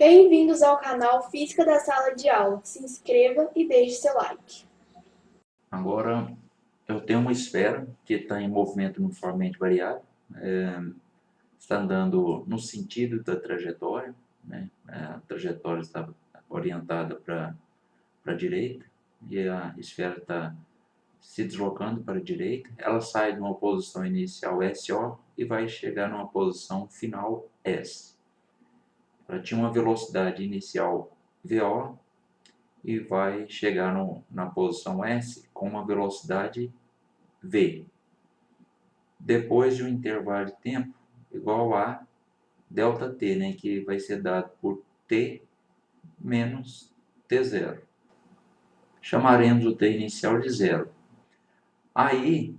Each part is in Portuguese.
Bem-vindos ao canal Física da Sala de Aula. Se inscreva e deixe seu like. Agora, eu tenho uma esfera que está em movimento uniformemente variável, está andando no sentido da trajetória, né? A trajetória está orientada para a direita e a esfera está se deslocando para a direita. Ela sai de uma posição inicial SO e vai chegar numa posição final S. Ela tinha uma velocidade inicial VO e vai chegar na posição S com uma velocidade V. Depois de um intervalo de tempo igual a ΔT, né, que vai ser dado por T menos T0. Chamaremos o T inicial de zero. Aí,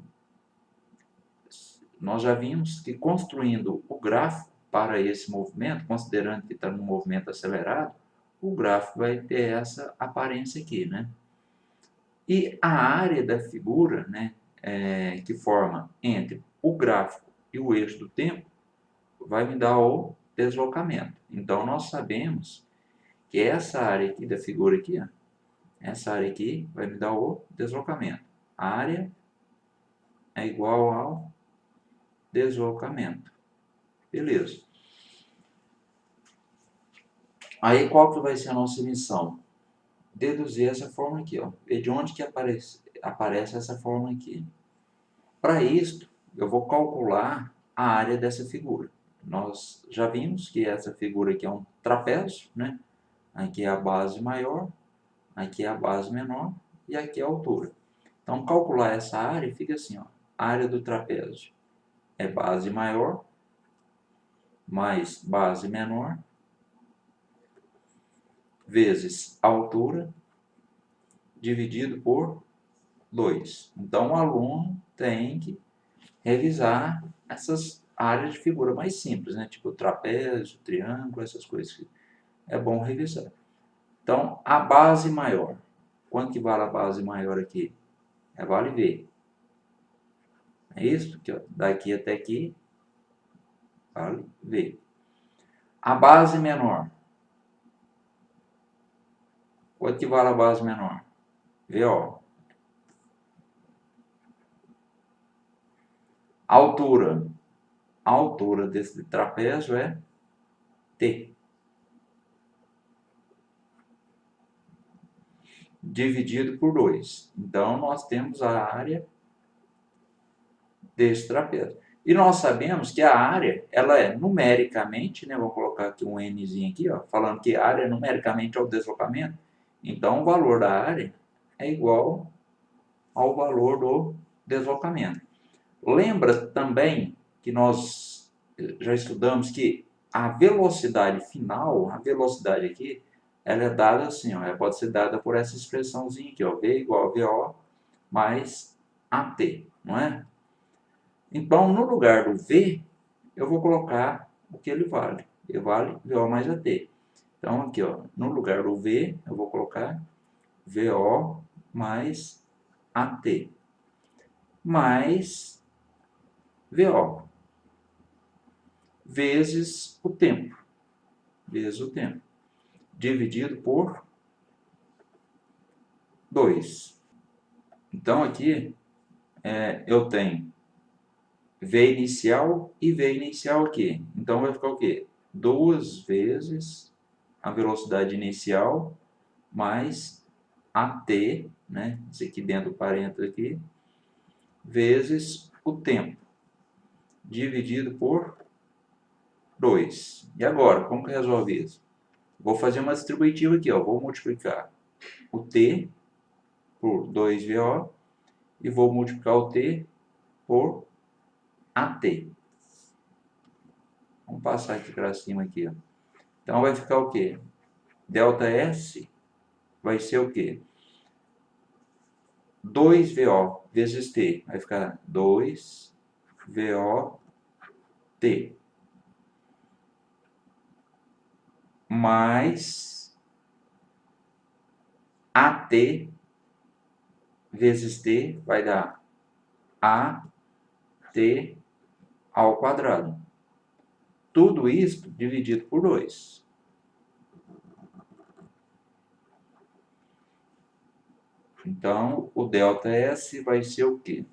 nós já vimos que construindo o gráfico para esse movimento, considerando que está num movimento acelerado, o gráfico vai ter essa aparência aqui, né? E a área da figura, né, que forma entre o gráfico e o eixo do tempo, vai me dar o deslocamento. Então, nós sabemos que essa área aqui da figura aqui, ó, essa área aqui vai me dar o deslocamento. A área é igual ao deslocamento. Beleza. Aí, qual que vai ser a nossa missão? Deduzir essa forma aqui, ó. Ver de onde que aparece essa forma aqui. Para isso, eu vou calcular a área dessa figura. Nós já vimos que essa figura aqui é um trapézio, né? Aqui é a base maior, aqui é a base menor e aqui é a altura. Então, calcular essa área fica assim, ó. A área do trapézio é base maior mais base menor vezes altura dividido por 2. Então, o aluno tem que revisar essas áreas de figura mais simples, né? Tipo trapézio, triângulo, essas coisas que é bom revisar. Então, a base maior. Quanto que vale a base maior aqui? É vale V. É isso? Aqui, ó, daqui até aqui, vale V. A base menor. Quanto que vale a base menor? VO. Altura. A altura desse trapézio é T. Dividido por 2. Então, nós temos a área desse trapézio. E nós sabemos que a área, ela é numericamente, né, vou colocar aqui um Nzinho aqui, ó, falando que a área numericamente é o deslocamento. Então, o valor da área é igual ao valor do deslocamento. Lembra também que nós já estudamos que a velocidade final, a velocidade aqui, ela é dada assim, ó, ela pode ser dada por essa expressãozinha aqui, ó, V igual a VO mais AT, não é? Então, no lugar do V, eu vou colocar o que ele vale. Ele vale VO mais AT. Então, aqui, ó, no lugar do V, eu vou colocar VO mais AT. Mais VO. Vezes o tempo. Vezes o tempo. Dividido por 2. Então, aqui, eu tenho V inicial e V inicial aqui. Então, vai ficar o quê? 2 vezes a velocidade inicial mais AT, né? Isso aqui dentro do parênteses aqui, vezes o tempo, dividido por 2. E agora, como que resolve isso? Vou fazer uma distributiva aqui, ó. Vou multiplicar o T por 2VO e vou multiplicar o T por AT. Vamos passar aqui para cima aqui, ó. Então vai ficar o quê? ΔS vai ser o quê? 2VO vezes T. Vai ficar 2VOT. Mais AT vezes T vai dar AT ao quadrado. Tudo isso dividido por 2. Então, o ΔS vai ser o quê?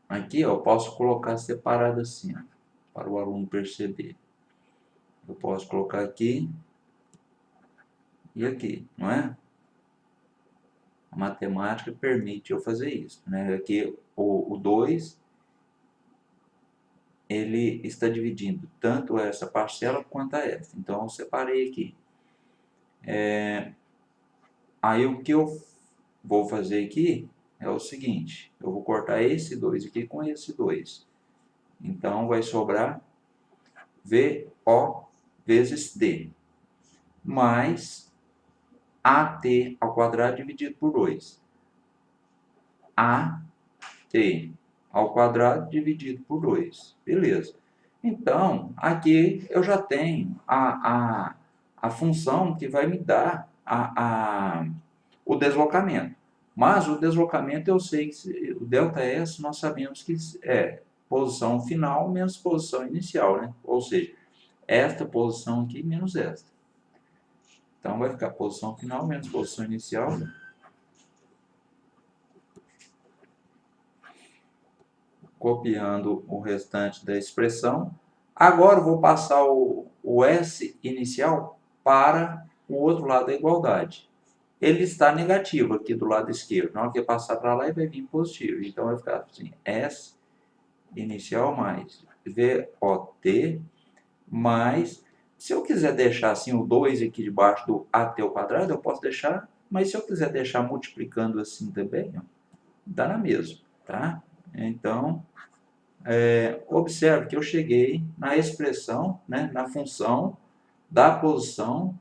Aqui ó, eu posso colocar separado assim, ó, para o aluno perceber. Eu posso colocar aqui e aqui, não é? A matemática permite eu fazer isso, né? Aqui o 2, ele está dividindo tanto essa parcela quanto a essa. Então, eu separei aqui. Aí, o que eu vou fazer aqui é o seguinte. Eu vou cortar esse 2 aqui com esse 2. Então, vai sobrar VO vezes D, mais AT ao quadrado dividido por 2. AT ao quadrado dividido por 2. Beleza. Então, aqui eu já tenho a função que vai me dar o deslocamento. Mas o deslocamento eu sei que o ΔS nós sabemos que é posição final menos posição inicial, né? Ou seja, esta posição aqui menos esta. Então vai ficar posição final menos posição inicial. Copiando o restante da expressão. Agora eu vou passar o S inicial para o outro lado da igualdade. Ele está negativo aqui do lado esquerdo. Na hora que eu passar para lá, ele vai vir positivo. Então vai ficar assim, S inicial mais VOT mais... Se eu quiser deixar assim o 2 aqui debaixo do AT ao quadrado, eu posso deixar. Mas se eu quiser deixar multiplicando assim também, ó, dá na mesma, tá? Então, observe que eu cheguei na expressão, né, na função da posição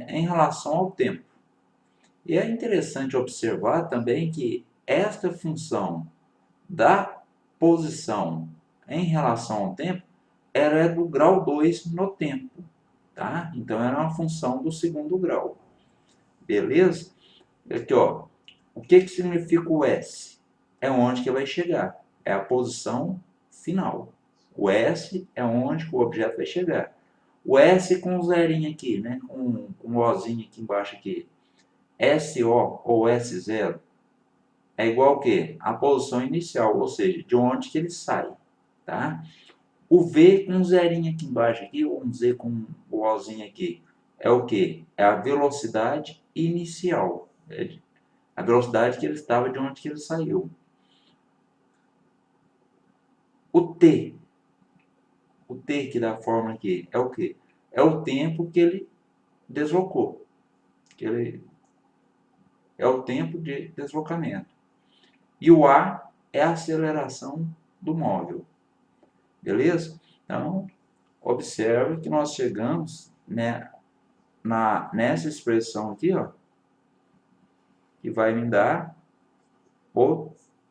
em relação ao tempo. E é interessante observar também que esta função da posição em relação ao tempo ela é do grau 2 no tempo. Tá? Então, ela é uma função do segundo grau. Beleza? Aqui, ó, o que significa o S? É onde que vai chegar. É a posição final. O S é onde o objeto vai chegar. O S com um zerinho aqui, né? Com um Ozinho aqui embaixo aqui. SO ou S0 é igual ao quê? A posição inicial, ou seja, de onde que ele sai. Tá? O V com um zerinho aqui embaixo aqui, ou um Z com o Ozinho aqui, é o quê? É a velocidade inicial. É a velocidade que ele estava de onde que ele saiu. O T que dá a forma aqui, é o quê? É o tempo que ele deslocou. É o tempo de deslocamento. E o A é a aceleração do móvel. Beleza? Então, observe que nós chegamos, né, nessa expressão aqui, ó, que vai me dar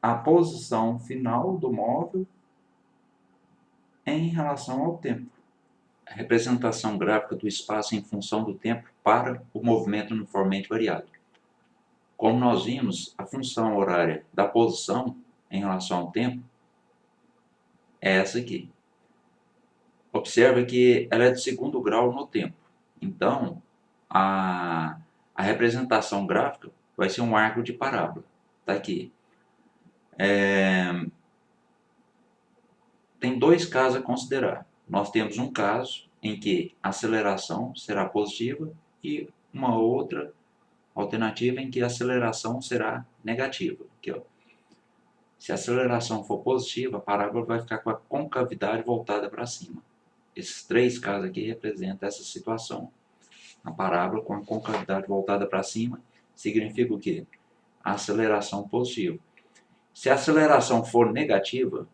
a posição final do móvel em relação ao tempo. A representação gráfica do espaço em função do tempo para o movimento uniformemente variado. Como nós vimos, a função horária da posição em relação ao tempo é essa aqui. Observe que ela é de segundo grau no tempo. Então, a representação gráfica vai ser um arco de parábola. Está aqui. Tem dois casos a considerar. Nós temos um caso em que a aceleração será positiva e uma outra alternativa em que a aceleração será negativa. Aqui, ó. Se a aceleração for positiva, a parábola vai ficar com a concavidade voltada para cima. Esses três casos aqui representam essa situação. A parábola com a concavidade voltada para cima significa o quê? A aceleração positiva. Se a aceleração for negativa,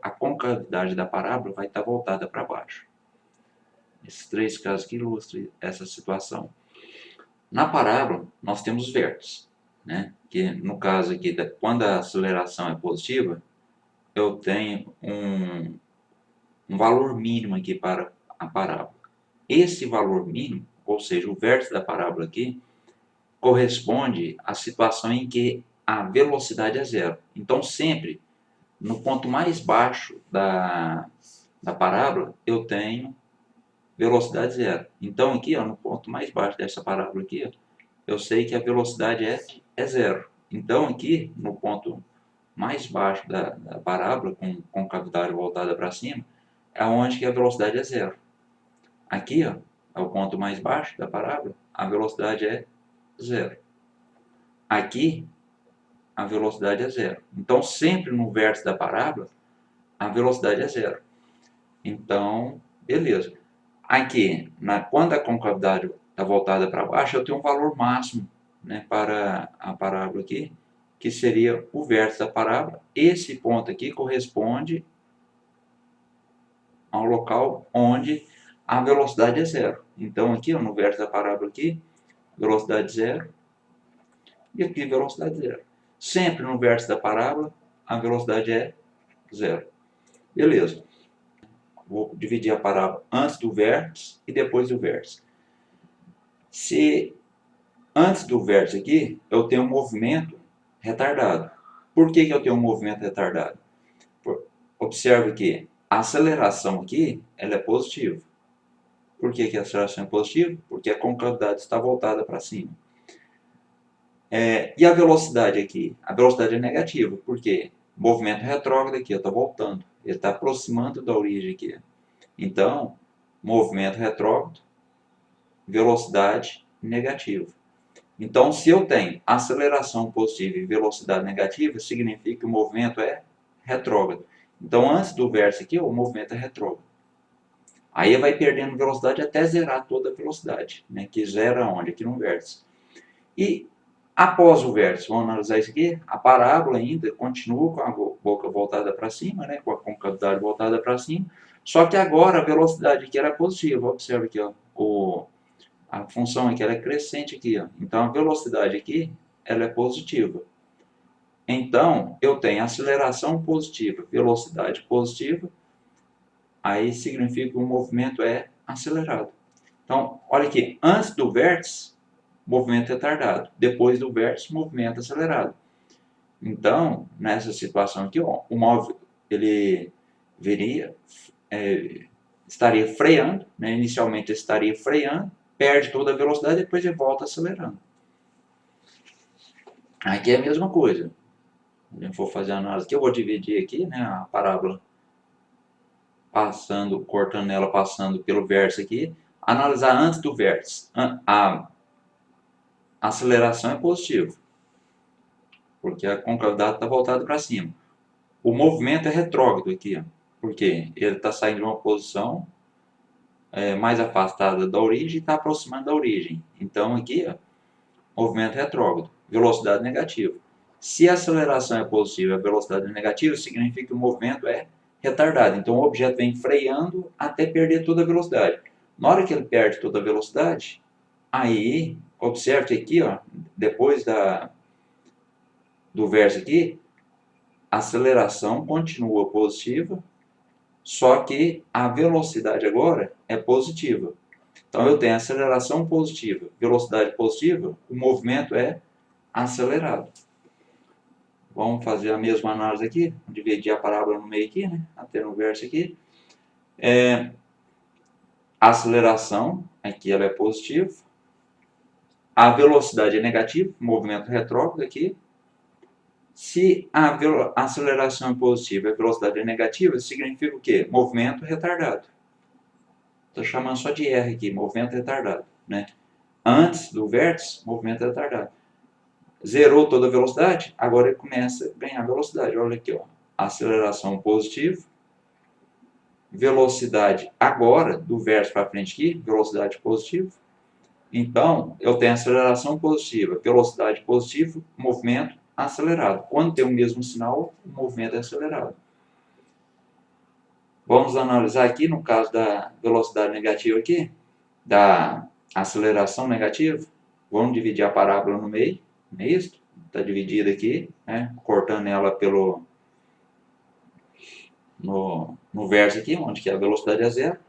a concavidade da parábola vai estar voltada para baixo. Esses três casos que ilustram essa situação. Na parábola, nós temos vértices, né? Que no caso aqui, quando a aceleração é positiva, eu tenho um valor mínimo aqui para a parábola. Esse valor mínimo, ou seja, o vértice da parábola aqui, corresponde à situação em que a velocidade é zero. Então, sempre, no ponto mais baixo da parábola, eu tenho velocidade zero. Então, aqui, ó, no ponto mais baixo dessa parábola aqui, ó, eu sei que a velocidade é zero. Então, aqui, no ponto mais baixo da parábola, com concavidade voltada para cima, é onde que a velocidade é zero. Aqui, ó, é o ponto mais baixo da parábola, a velocidade é zero. Aqui, a velocidade é zero. Então, sempre no vértice da parábola, a velocidade é zero. Então, beleza. Aqui, quando a concavidade está voltada para baixo, eu tenho um valor máximo, né, para a parábola aqui, que seria o vértice da parábola. Esse ponto aqui corresponde ao local onde a velocidade é zero. Então, aqui, ó, no vértice da parábola aqui, velocidade zero, e aqui velocidade zero. Sempre no vértice da parábola, a velocidade é zero. Beleza. Vou dividir a parábola antes do vértice e depois do vértice. Se antes do vértice aqui, eu tenho um movimento retardado. Por que eu tenho um movimento retardado? Observe que a aceleração aqui ela é positiva. Por que a aceleração é positiva? Porque a concavidade está voltada para cima. E a velocidade aqui? A velocidade é negativa. Por quê? O movimento retrógrado aqui, está voltando. Ele está aproximando da origem aqui. Então, movimento retrógrado, velocidade negativa. Então, se eu tenho aceleração positiva e velocidade negativa, significa que o movimento é retrógrado. Então, antes do vértice aqui, o movimento é retrógrado. Aí vai perdendo velocidade até zerar toda a velocidade, né? Que zera onde? Aqui no vértice. E após o vértice, vamos analisar isso aqui, a parábola ainda continua com a boca voltada para cima, né? Com a concavidade voltada para cima, só que agora a velocidade aqui era positiva. Observe aqui, ó, a função aqui ela é crescente aqui, ó. Então a velocidade aqui ela é positiva. Então eu tenho aceleração positiva, velocidade positiva, aí significa que o movimento é acelerado. Então olha aqui, antes do vértice, movimento retardado, depois do vértice, movimento acelerado. Então nessa situação aqui, ó, o móvel ele estaria freando, né? Inicialmente ele estaria freando, perde toda a velocidade, depois ele volta acelerando. Aqui é a mesma coisa. Se eu for fazer a análise aqui, eu vou dividir aqui, né, a parábola cortando ela, passando pelo vértice aqui, analisar antes do vértice. A aceleração é positiva, porque a concavidade está voltada para cima. O movimento é retrógrado aqui, ó, porque ele está saindo de uma posição mais afastada da origem e está aproximando da origem. Então aqui, ó, movimento retrógrado, velocidade negativa. Se a aceleração é positiva e a velocidade é negativa, significa que o movimento é retardado. Então o objeto vem freando até perder toda a velocidade. Na hora que ele perde toda a velocidade, aí, observe que aqui, ó, depois do verso aqui, a aceleração continua positiva, só que a velocidade agora é positiva. Então eu tenho aceleração positiva, velocidade positiva, o movimento é acelerado. Vamos fazer a mesma análise aqui, dividir a parábola no meio aqui, né? Até no verso aqui. A aceleração, aqui ela é positiva. A velocidade é negativa, movimento retrógrado aqui. Se a aceleração é positiva e a velocidade é negativa, significa o quê? Movimento retardado. Estou chamando só de R aqui, movimento retardado, né? Antes do vértice, movimento retardado. Zerou toda a velocidade, agora ele começa a ganhar velocidade. Olha aqui, ó, aceleração positiva, velocidade agora, do vértice para frente aqui, velocidade positiva. Então, eu tenho aceleração positiva, velocidade positiva, movimento acelerado. Quando tem o mesmo sinal, o movimento é acelerado. Vamos analisar aqui, no caso da velocidade negativa aqui, da aceleração negativa. Vamos dividir a parábola no meio, não é isso? Está dividida aqui, né? Cortando ela no vértice aqui, onde que a velocidade é zero.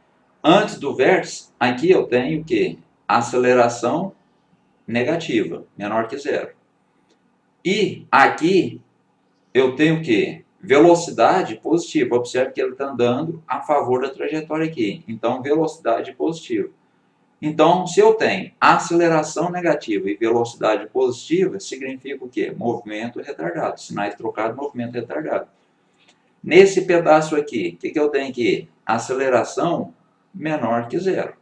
Antes do vértice, aqui eu tenho o quê? Aceleração negativa, menor que zero. E aqui eu tenho o quê? Velocidade positiva. Observe que ele está andando a favor da trajetória aqui. Então, velocidade positiva. Então, se eu tenho aceleração negativa e velocidade positiva, significa o quê? Movimento retardado. Sinais trocados, movimento retardado. Nesse pedaço aqui, o que eu tenho aqui? Aceleração menor que zero.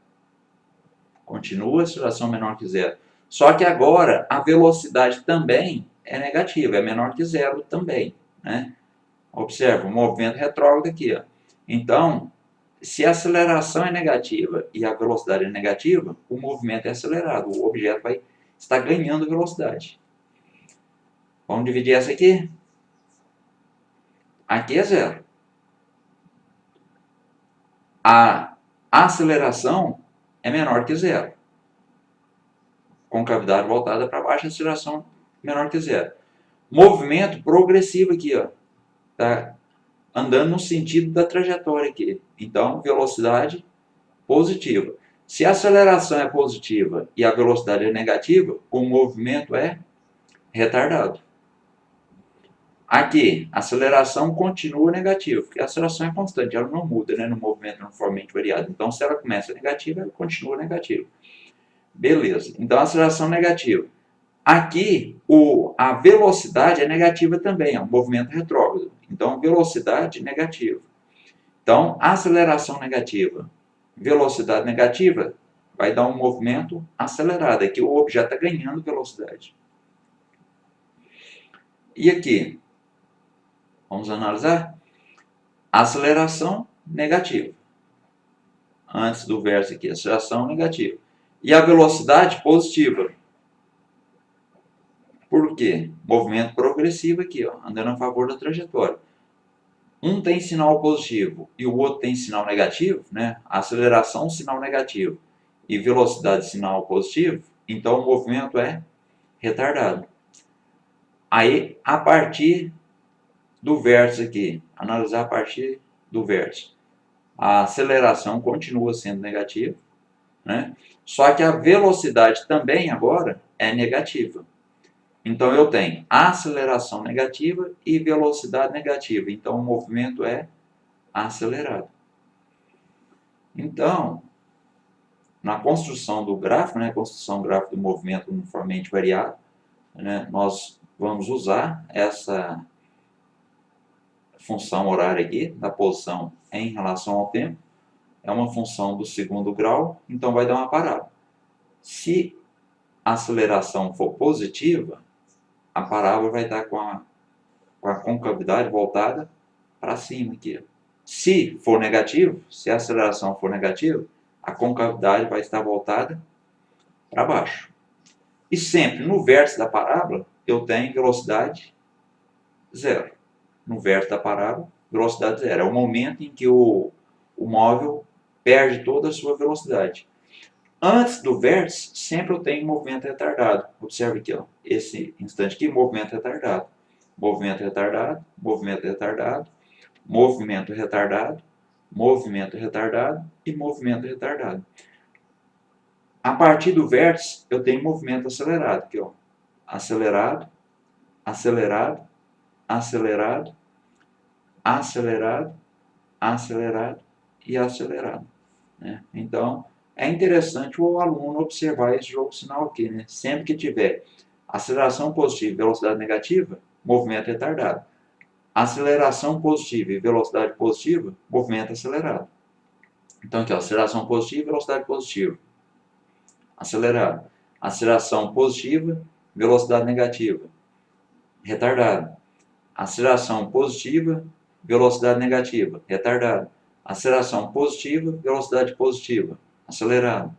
Continua a aceleração menor que zero. Só que agora a velocidade também é negativa, é menor que zero também. Né? Observa, o movimento retrógrado aqui. Ó. Então, se a aceleração é negativa e a velocidade é negativa, o movimento é acelerado, o objeto vai estar ganhando velocidade. Vamos dividir essa aqui? Aqui é zero. A aceleração é menor que zero. Concavidade voltada para baixo, aceleração menor que zero. Movimento progressivo aqui, ó. Tá andando no sentido da trajetória aqui. Então, velocidade positiva. Se a aceleração é positiva e a velocidade é negativa, o movimento é retardado. Aqui, a aceleração continua negativa, porque a aceleração é constante, ela não muda, né, no movimento uniformemente variado. Então, se ela começa negativa, ela continua negativa. Beleza, então a aceleração negativa. Aqui, a velocidade é negativa também, é um movimento retrógrado. Então, velocidade negativa. Então, aceleração negativa, velocidade negativa, vai dar um movimento acelerado. Aqui o objeto está ganhando velocidade. E aqui, vamos analisar? Aceleração negativa. Antes do verso aqui, aceleração negativa. E a velocidade positiva. Por quê? Movimento progressivo aqui, ó, andando a favor da trajetória. Um tem sinal positivo e o outro tem sinal negativo, né? Aceleração, sinal negativo, e velocidade, sinal positivo, então o movimento é retardado. Aí, a partir do vértice aqui, analisar a partir do vértice, a aceleração continua sendo negativa, né? Só que a velocidade também agora é negativa. Então eu tenho aceleração negativa e velocidade negativa. Então o movimento é acelerado. Então, na construção do gráfico, né, construção gráfica do movimento uniformemente variado, né, nós vamos usar essa função horária aqui, da posição em relação ao tempo. É uma função do segundo grau, então vai dar uma parábola. Se a aceleração for positiva, a parábola vai estar com a concavidade voltada para cima aqui. Se for negativo, se a aceleração for negativa, a concavidade vai estar voltada para baixo. E sempre no vértice da parábola, eu tenho velocidade zero. No vértice da parábola, velocidade zero. É o momento em que o móvel perde toda a sua velocidade. Antes do vértice, sempre eu tenho movimento retardado. Observe aqui, ó, esse instante aqui, movimento retardado. Movimento retardado, movimento retardado, movimento retardado, movimento retardado e movimento retardado. A partir do vértice, eu tenho movimento acelerado, aqui, ó. Acelerado, acelerado, acelerado, acelerado, acelerado e acelerado. Né? Então, é interessante o aluno observar esse jogo sinal aqui. Né? Sempre que tiver aceleração positiva e velocidade negativa, movimento retardado. Aceleração positiva e velocidade positiva, movimento acelerado. Então, aqui, ó, aceleração positiva e velocidade positiva. Acelerado. Aceleração positiva, velocidade negativa. Retardado. Aceleração positiva, velocidade negativa. Retardado. Aceleração positiva, velocidade positiva. Acelerado.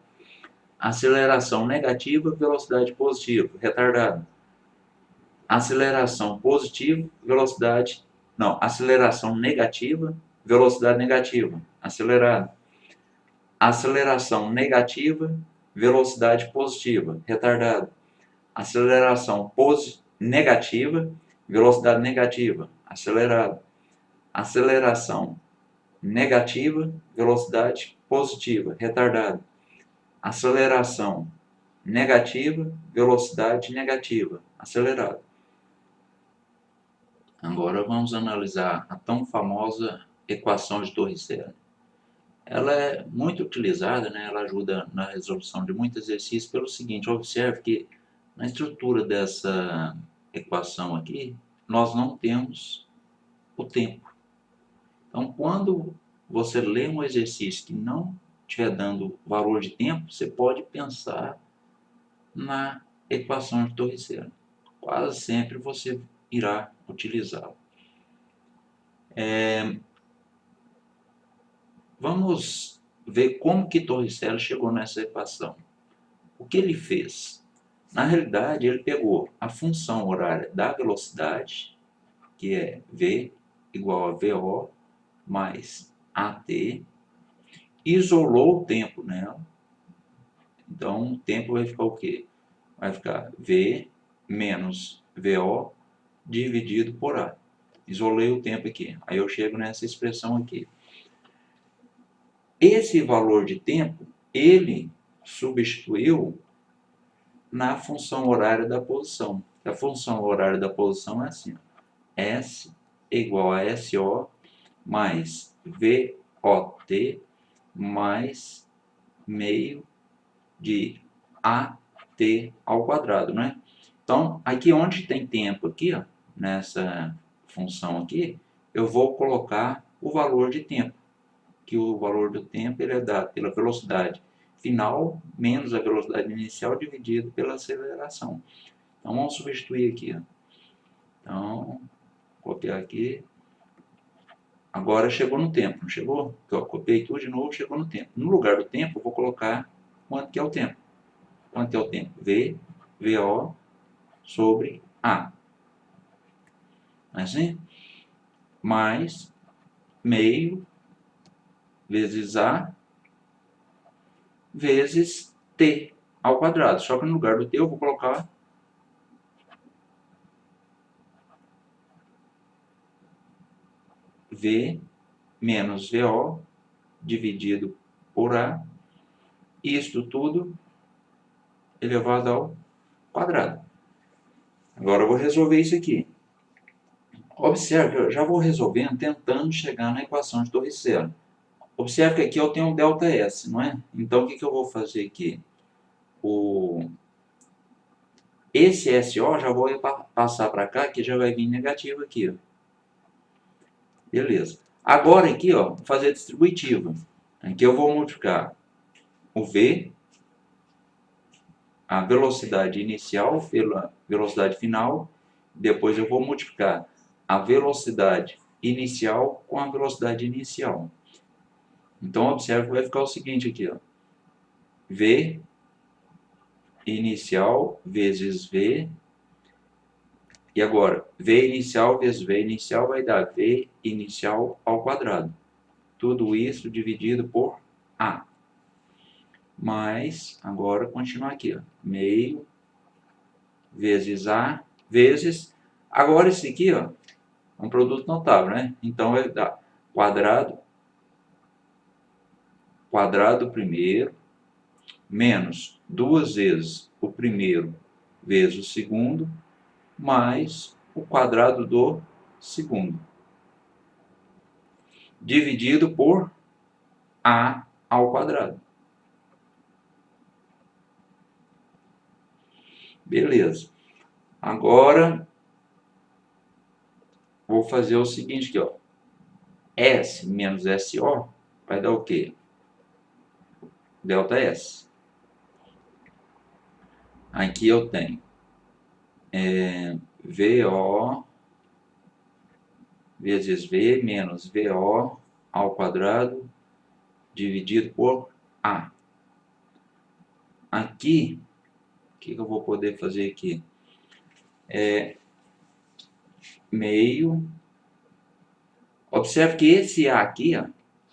Aceleração negativa, velocidade positiva. Retardado. Aceleração positiva, velocidade... Não, aceleração negativa, velocidade negativa. Acelerado. Aceleração negativa, velocidade positiva. Retardado. Aceleração negativa, velocidade negativa. Acelerado. Aceleração negativa, velocidade positiva. Retardado. Aceleração negativa, velocidade negativa. Acelerado. Agora vamos analisar a tão famosa equação de Torricelli. ela é muito utilizada, né? Ela ajuda na resolução de muitos exercícios pelo seguinte, observe que na estrutura dessa equação aqui, nós não temos o tempo. Então, quando você lê um exercício que não estiver dando valor de tempo, você pode pensar na equação de Torricelli. Quase sempre você irá utilizá-la. Vamos ver como que Torricelli chegou nessa equação. O que ele fez? Na realidade, ele pegou a função horária da velocidade, que é V igual a VO mais AT, isolou o tempo nela. Então, o tempo vai ficar o quê? Vai ficar V menos VO dividido por A. Isolei o tempo aqui. Aí eu chego nessa expressão aqui. Esse valor de tempo, ele substituiu na função horária da posição. A função horária da posição é assim. S igual a SO mais VOT mais meio de AT ao quadrado, né? Então, aqui onde tem tempo aqui, ó, nessa função aqui, eu vou colocar o valor de tempo, que o valor do tempo ele é dado pela velocidade final menos a velocidade inicial dividido pela aceleração. Então, vamos substituir aqui, ó. Então, copiar aqui. Agora chegou no tempo, não chegou? Então, copiei tudo de novo, chegou no tempo. No lugar do tempo, eu vou colocar quanto que é o tempo. Quanto que é o tempo? V, VO sobre A. Assim? Mais meio vezes A vezes T ao quadrado. Só que no lugar do T eu vou colocar V menos VO dividido por A. Isto tudo elevado ao quadrado. Agora eu vou resolver isso aqui. Observe que eu já vou resolvendo, tentando chegar na equação de Torricelli. Observe que aqui eu tenho um ΔS, não é? Então, o que eu vou fazer aqui? Esse SO já vou passar para cá, que já vai vir negativo aqui. Ó. Beleza. Agora aqui, ó, vou fazer a distributiva. Aqui eu vou multiplicar o V, a velocidade inicial pela velocidade final. Depois eu vou multiplicar a velocidade inicial com a velocidade inicial. Então, observe que vai ficar o seguinte aqui, ó. V inicial vezes V. E agora, V inicial vezes V inicial vai dar V inicial ao quadrado. Tudo isso dividido por A. Mas, agora, continuar aqui, ó. Meio vezes A vezes... Agora, esse aqui, ó, é um produto notável, né? Então, vai dar quadrado primeiro, menos duas vezes o primeiro vezes o segundo, mais o quadrado do segundo, dividido por A ao quadrado. Beleza. Agora, vou fazer o seguinte aqui, ó. S menos SO vai dar o quê? ΔS. Aqui eu tenho VO vezes V menos VO ao quadrado dividido por A. Aqui, o que eu vou poder fazer aqui? Meio. Observe que esse A aqui, ó,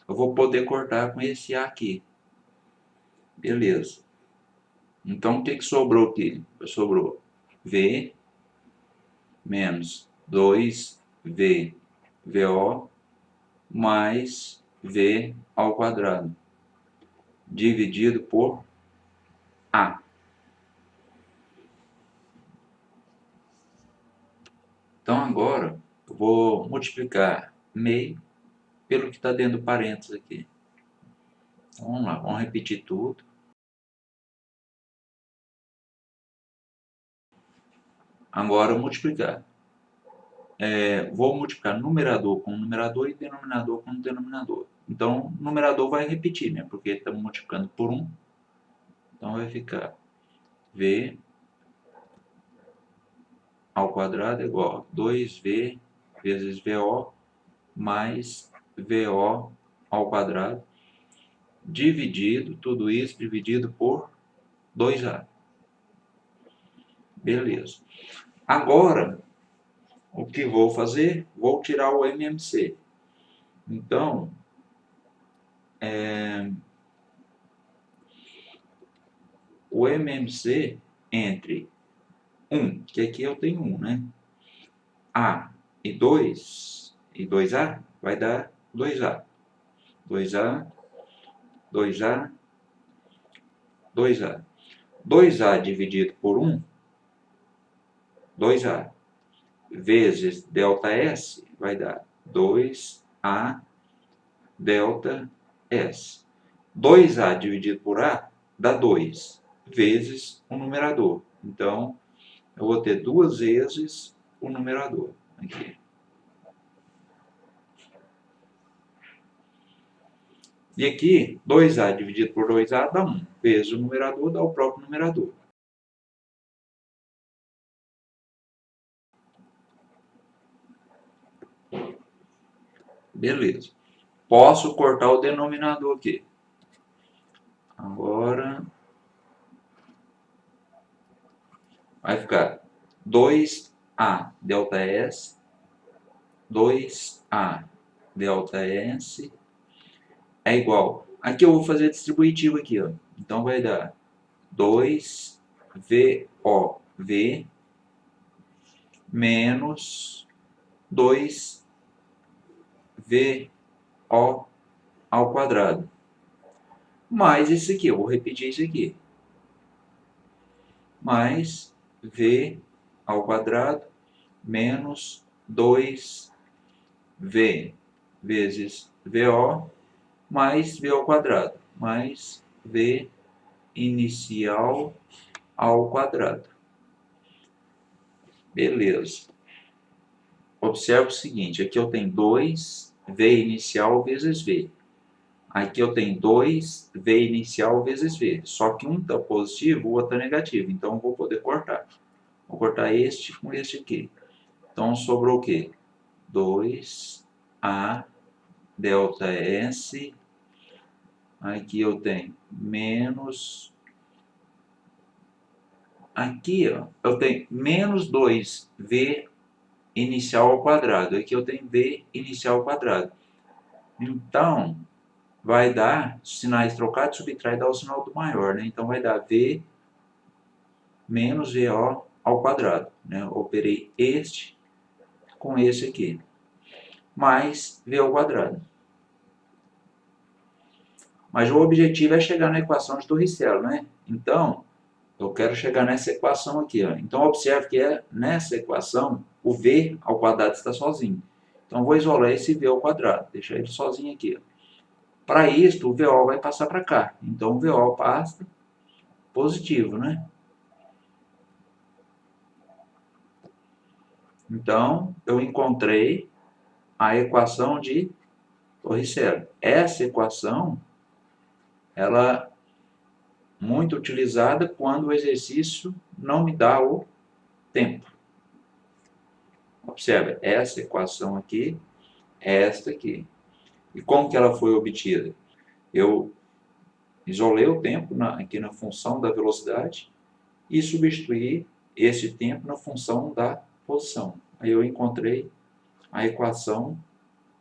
eu vou poder cortar com esse A aqui. Beleza. Então, o que sobrou aqui? Sobrou V menos 2V VO mais V ao quadrado, dividido por A. Então, agora, eu vou multiplicar meio pelo que está dentro do parênteses aqui. Vamos lá, vamos repetir tudo. Agora, multiplicar. Vou multiplicar numerador com numerador e denominador com denominador. Então, o numerador vai repetir, né? Porque estamos multiplicando por 1. Então, vai ficar v ao quadrado é igual a 2v vezes vo mais vo ao quadrado, dividido, tudo isso dividido por 2a. Beleza. Agora, o que vou fazer? Vou tirar o MMC. Então, o MMC entre 1, que aqui eu tenho 1, né? A e 2, e 2A, vai dar 2A. 2A, 2A, 2A. 2A dividido por 1, 2A. Vezes delta S, vai dar 2A delta S. 2A dividido por A dá 2, vezes o numerador. Então, eu vou ter 2 vezes o numerador aqui. E aqui, 2A dividido por 2A dá 1, vezes o numerador dá o próprio numerador. Beleza. Posso cortar o denominador aqui. Agora, vai ficar 2A delta S, 2A delta S é igual. Aqui eu vou fazer distributivo aqui, ó. Então vai dar 2VOV menos 2VO ao quadrado. Mais isso aqui, eu vou repetir isso aqui. Mais V ao quadrado menos 2V vezes VO mais V ao quadrado, mais V inicial ao quadrado. Beleza. Observe o seguinte, aqui eu tenho 2V inicial vezes V. Aqui eu tenho 2V inicial vezes V. Só que um está positivo, o outro está negativo. Então, eu vou poder cortar. Vou cortar este com este aqui. Então, sobrou o quê? 2A delta S. Aqui eu tenho menos... Aqui, ó, eu tenho menos 2V inicial ao quadrado. Aqui eu tenho V inicial ao quadrado. Então, vai dar, sinais trocados, subtrai, dá o sinal do maior, né? Então, vai dar V menos VO ao quadrado, né? Eu operei este com esse aqui, mais V ao quadrado. Mas o objetivo é chegar na equação de Torricello, né? Então, eu quero chegar nessa equação aqui, ó. Então, observe que nessa equação, o V ao quadrado está sozinho. Então, vou isolar esse V ao quadrado, deixar ele sozinho aqui, ó. Para isso, o VO vai passar para cá. Então, o VO passa positivo, né? Então, eu encontrei a equação de Torricello. Essa equação, ela é muito utilizada quando o exercício não me dá o tempo. Observe, essa equação aqui, esta aqui. E como que ela foi obtida? Eu isolei o tempo aqui na função da velocidade e substituí esse tempo na função da posição. Aí eu encontrei a equação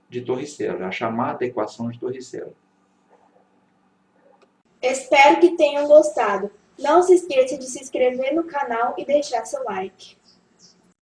de Torricello, a chamada equação de Torricello. Espero que tenham gostado. Não se esqueça de se inscrever no canal e deixar seu like.